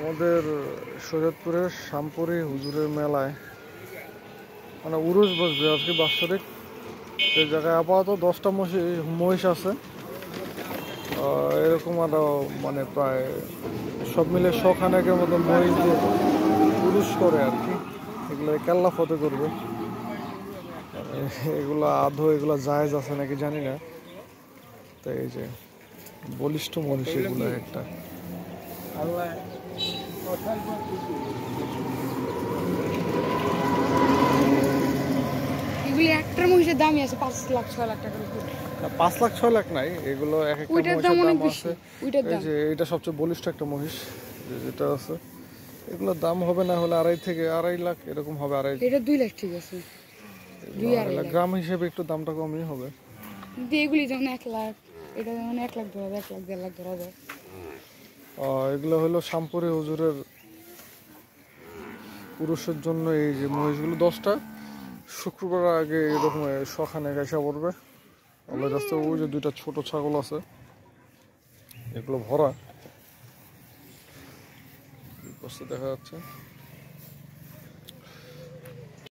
আমাদের শরীয়তপুরের শামপুরি হুজুরের মেলায় মানে উরুস বসবে আজকে বাৎসরিক। এই জায়গায় আপাতত 10টা মহিষ আছে। এরকম আরো মানে প্রায় সব মিলে 100 খানেকের মতো মহিষ দিয়ে উরুস করে আর কি। এগুলো কেল্লা ফতে করবে। এগুলো আদৌ এগুলো জায়েজ আছে নাকি জানি না। তো এই যে বলিষ্ঠ মহিষ এগুলো একটা। এগুলি একটার মহিষের দামই আছে 5 লাখ 6 লাখ টাকার উপর। 5 লাখ 6 লাখ নাই, এগুলো এক একটা মহিষের দাম আছে। এই যে এটা সবচেয়ে বলিষ্ঠ একটা মহিষ যেটা আছে, এগুলোর দাম হবে না হলে 2.5 লাখ এরকম হবে। এটা 2 লাখ ঠিক আছে, 2-2.5 লাখ। গ্রাম হিসেবে একটু দামটা কমই হবে। কিন্তু এগুলি যেমন 1 লাখ, এটা যেমন 1 লাখ ধরা যায়, 1 লাখ 1.5 লাখ ধরা যায়। এগুলো হলো শামপুরি হুজুরের পুরুষের জন্য। এই যে মহিষগুলো 10টা শুক্রবার আগে এরকম সখানে গাইসা পড়বে। আল্লাহ রাস্তা ওই যে 2টা ছোট ছাগল আছে, এগুলো ভরা দেখা যাচ্ছে।